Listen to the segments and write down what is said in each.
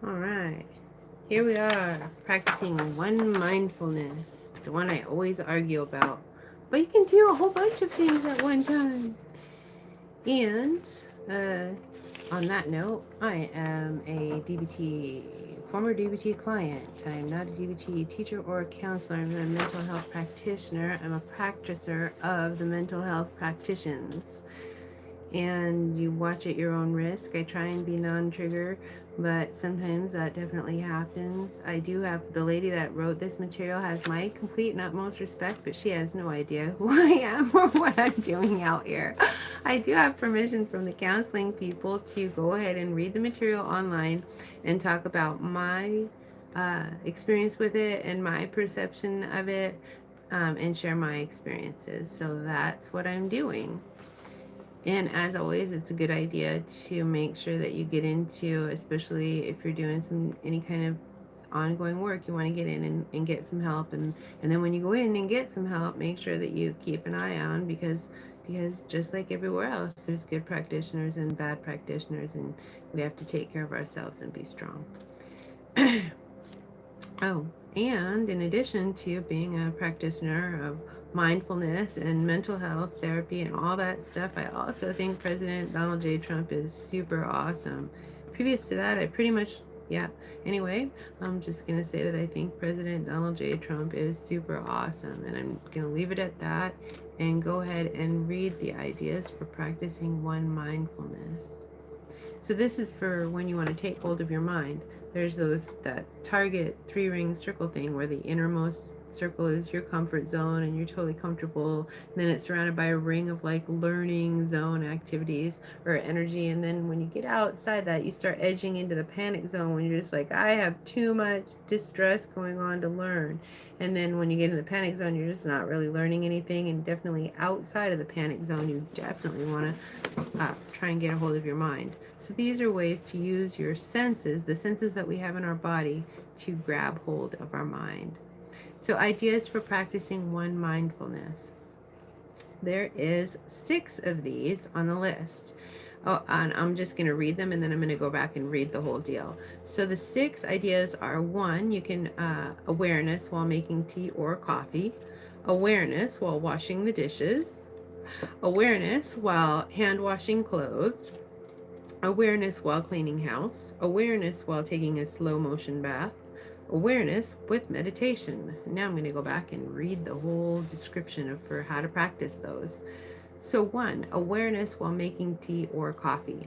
All right, here we are practicing one mindfulness, the one I always argue about. But you can do a whole bunch of things at one time. And uh, on that note, I am a DBT, former DBT client. I'm not a DBT teacher or a counselor. I'm a mental health practitioner. I'm a practicer of the mental health practitioners, and you watch at your own risk. I try and be non-trigger, but sometimes that definitely happens. I do have the lady that wrote this material has my complete and utmost respect, but she has no idea who I am or what I'm doing out here. I do have permission from the counseling people to go ahead and read the material online and talk about my experience with it and my perception of it, and share my experiences. So that's what I'm doing. And as always, it's a good idea to make sure that you get into, especially if you're doing any kind of ongoing work, you want to get in and get some help. And then when you go in and get some help, make sure that you keep an eye on, because just like everywhere else, there's good practitioners and bad practitioners, and we have to take care of ourselves and be strong. Oh, and in addition to being a practitioner of mindfulness and mental health therapy and all that stuff, I also think President Donald J. Trump is super awesome. Previous to that, I pretty much, yeah. Anyway, I'm just going to say that I think President Donald J. Trump is super awesome. And I'm going to leave it at that and go ahead and read the ideas for practicing one mindfulness. So this is for when you want to take hold of your mind. There's that target 3-ring circle thing where the innermost circle is your comfort zone and you're totally comfortable. And then it's surrounded by a ring of like learning zone activities or energy. And then when you get outside that, you start edging into the panic zone when you're just like, I have too much distress going on to learn. And then when you get in the panic zone, you're just not really learning anything. And definitely outside of the panic zone, you definitely want to try and get a hold of your mind. So these are ways to use your senses, the senses that we have in our body, to grab hold of our mind. So ideas for practicing one mindfulness. There is 6 of these on the list. Oh, and I'm just going to read them and then I'm going to go back and read the whole deal. So the 6 ideas are: 1, you can awareness while making tea or coffee, awareness while washing the dishes, awareness while hand washing clothes, awareness while cleaning house, awareness while taking a slow motion bath, awareness with meditation. Now I'm going to go back and read the whole description for how to practice those. So 1, awareness while making tea or coffee.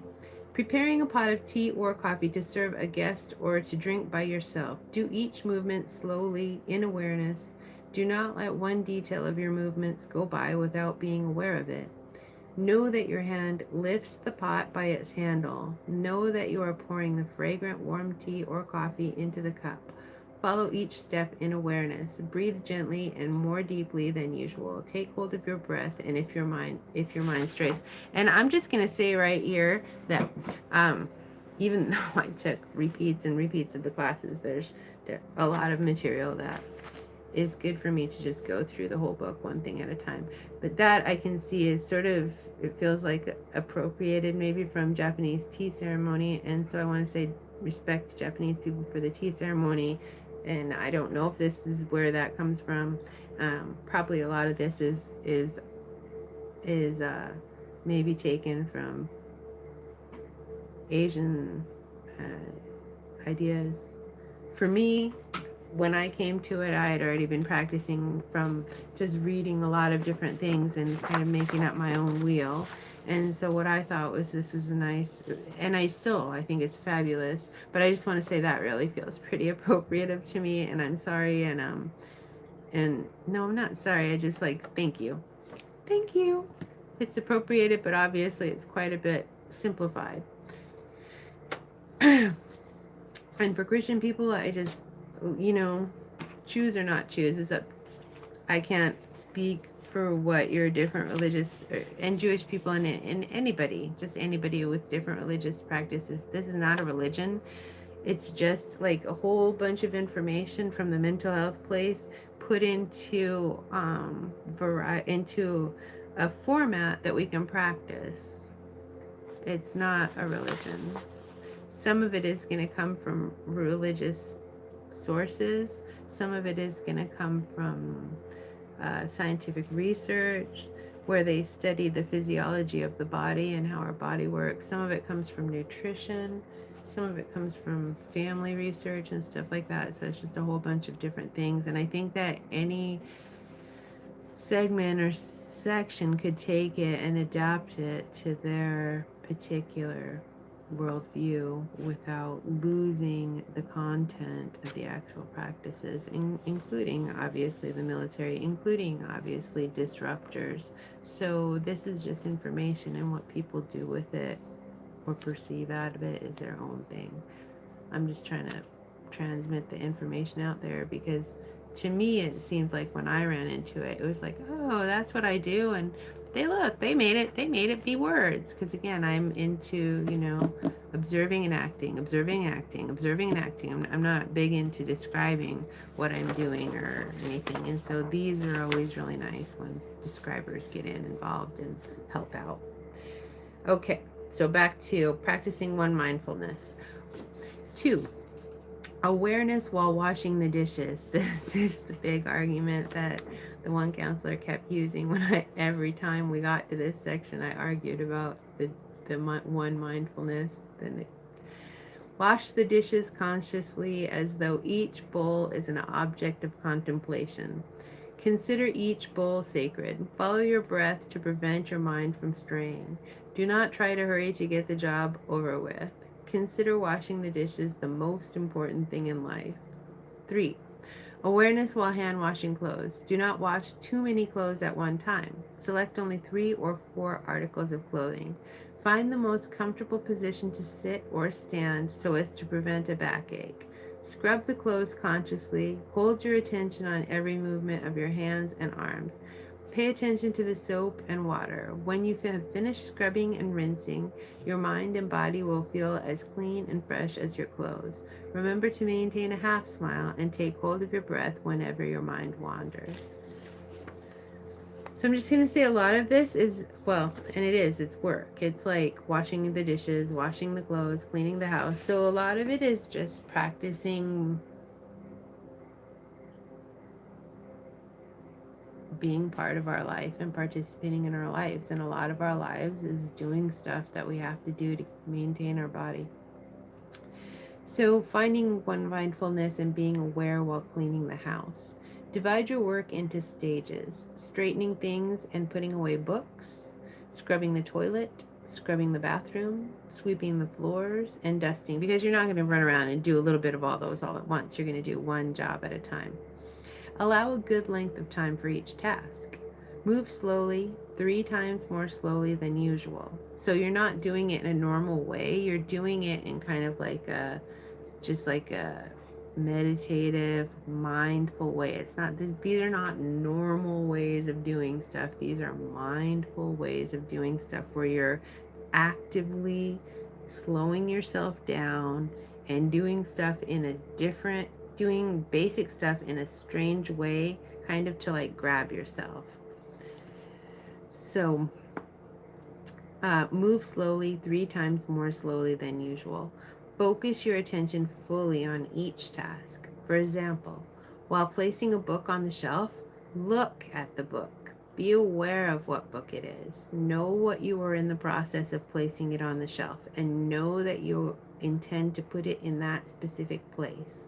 Preparing a pot of tea or coffee to serve a guest or to drink by yourself. Do each movement slowly in awareness. Do not let one detail of your movements go by without being aware of it. Know that your hand lifts the pot by its handle. Know that you are pouring the fragrant warm tea or coffee into the cup. Follow each step in awareness. Breathe gently and more deeply than usual. Take hold of your breath, and if your mind strays. And I'm just gonna say right here that even though I took repeats and repeats of the classes, there's a lot of material that is good for me to just go through the whole book one thing at a time. But that I can see is sort of, it feels like appropriated maybe from Japanese tea ceremony. And so I want to say respect to Japanese people for the tea ceremony. And I don't know if this is where that comes from. Probably a lot of this is maybe taken from Asian ideas. For me, when I came to it, I had already been practicing from just reading a lot of different things and kind of making up my own wheel. And so what I thought was this was a nice, and I think it's fabulous, but I just want to say that really feels pretty appropriative to me, and I'm sorry, and no, I'm not sorry, I just like, thank you. Thank you. It's appropriated, but obviously it's quite a bit simplified. And for Christian people, I just, choose or not choose. It's up. I can't speak for what your different religious and Jewish people and anybody, just anybody with different religious practices. This is not a religion. It's just like a whole bunch of information from the mental health place put into into a format that we can practice. It's not a religion. Some of it is going to come from religious sources. Some of it is going to come from scientific research where they study the physiology of the body and how our body works. Some of it comes from nutrition. Some of it comes from family research and stuff like that. So it's just a whole bunch of different things. And I think that any segment or section could take it and adapt it to their particular worldview without losing the content of the actual practices, including obviously the military, including obviously disruptors. So this is just information, and what people do with it or perceive out of it is their own thing. I'm just trying to transmit the information out there because to me it seemed like when I ran into it, it was like, oh, that's what I do. And they made it be words. Because again, I'm into, observing and acting, observing and acting, observing and acting. I'm not big into describing what I'm doing or anything. And so these are always really nice when describers get involved and help out. Okay, so back to practicing one mindfulness. 2, awareness while washing the dishes. This is the big argument that the one counselor kept using when every time we got to this section, I argued about the one mindfulness. Then wash the dishes consciously as though each bowl is an object of contemplation. Consider each bowl sacred. Follow your breath to prevent your mind from straying. Do not try to hurry to get the job over with. Consider washing the dishes the most important thing in life. 3, awareness while hand washing clothes. Do not wash too many clothes at one time. Select only 3 or 4 articles of clothing. Find the most comfortable position to sit or stand so as to prevent a backache. Scrub the clothes consciously. Hold your attention on every movement of your hands and arms. Pay attention to the soap and water. When you have finished scrubbing and rinsing, your mind and body will feel as clean and fresh as your clothes. Remember to maintain a half smile and take hold of your breath whenever your mind wanders. So I'm just going to say a lot of this is, it's work. It's like washing the dishes, washing the clothes, cleaning the house. So a lot of it is just practicing being part of our life and participating in our lives. And a lot of our lives is doing stuff that we have to do to maintain our body. So finding one mindfulness and being aware while cleaning the house. Divide your work into stages: straightening things and putting away books, scrubbing the toilet, scrubbing the bathroom, sweeping the floors, and dusting, because you're not going to run around and do a little bit of all those all at once. You're going to do one job at a time. Allow a good length of time for each task. Move slowly, 3 times more slowly than usual. So you're not doing it in a normal way. You're doing it in kind of like a meditative, mindful way. It's not these are not normal ways of doing stuff. These are mindful ways of doing stuff where you're actively slowing yourself down and doing basic stuff in a strange way, kind of to like grab yourself. So move slowly, 3 times more slowly than usual. Focus your attention fully on each task. For example, while placing a book on the shelf, look at the book. Be aware of what book it is. Know what you are in the process of placing it on the shelf, and know that you intend to put it in that specific place.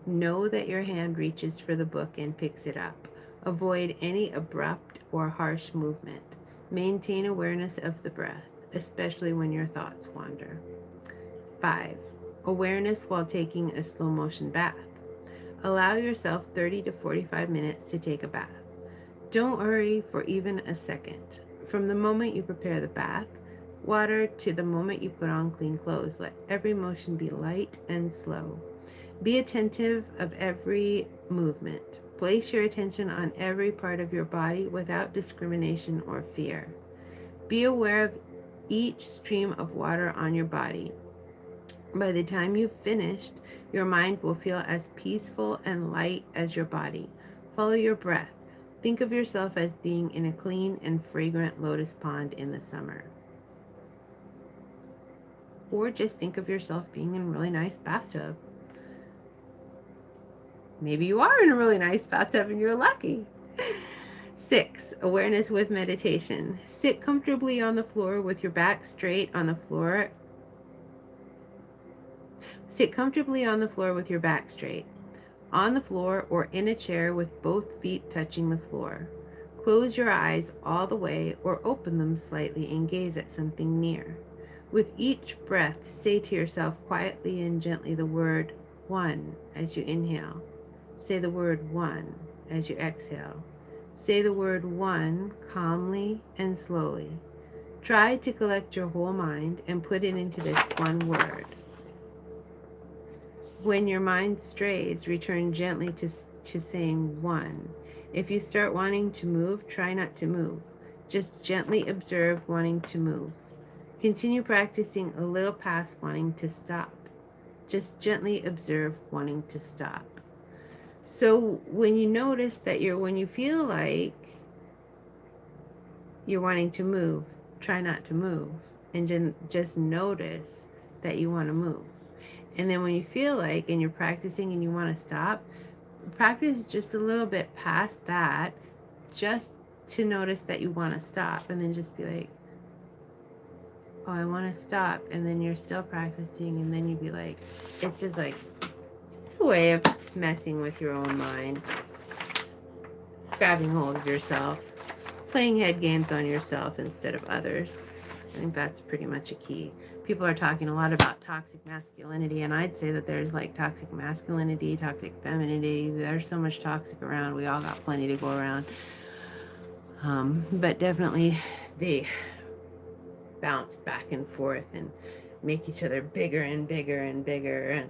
Know that your hand reaches for the book and picks it up. Avoid any abrupt or harsh movement. Maintain awareness of the breath, especially when your thoughts wander. 5, awareness while taking a slow motion bath. Allow yourself 30 to 45 minutes to take a bath. Don't hurry for even a second. From the moment you prepare the bath water to the moment you put on clean clothes, let every motion be light and slow. Be attentive of every movement. Place your attention on every part of your body without discrimination or fear. Be aware of each stream of water on your body. By the time you've finished, your mind will feel as peaceful and light as your body. Follow your breath. Think of yourself as being in a clean and fragrant lotus pond in the summer. Or just think of yourself being in a really nice bathtub. Maybe you are in a really nice bathtub and you're lucky. 6, awareness with meditation. Sit comfortably on the floor with your back straight on the floor. Sit comfortably on the floor with your back straight, on the floor or in a chair with both feet touching the floor. Close your eyes all the way or open them slightly and gaze at something near. With each breath, say to yourself quietly and gently the word one as you inhale. Say the word one as you exhale. Say the word one calmly and slowly. Try to collect your whole mind and put it into this one word. When your mind strays, return gently to saying one. If you start wanting to move, try not to move. Just gently observe wanting to move. Continue practicing a little past wanting to stop. Just gently observe wanting to stop. So when you notice that when you feel like you're wanting to move, try not to move. And just notice that you want to move. And then when you feel like, and you're practicing and you want to stop, practice just a little bit past that, just to notice that you want to stop. And then just be like, oh, I want to stop. And then you're still practicing. And then you'd be like, it's just like, just a way of messing with your own mind. Grabbing hold of yourself. Playing head games on yourself instead of others. I think that's pretty much a key. People are talking a lot about toxic masculinity, and I'd say that there's like toxic masculinity, toxic femininity. There's so much toxic around. We all got plenty to go around. But definitely they bounce back and forth and make each other bigger and bigger and bigger. And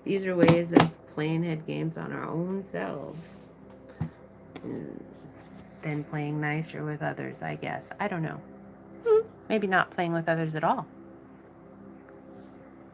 these are ways of playing head games on our own selves. Than playing nicer with others, I guess. I don't know. Maybe not playing with others at all.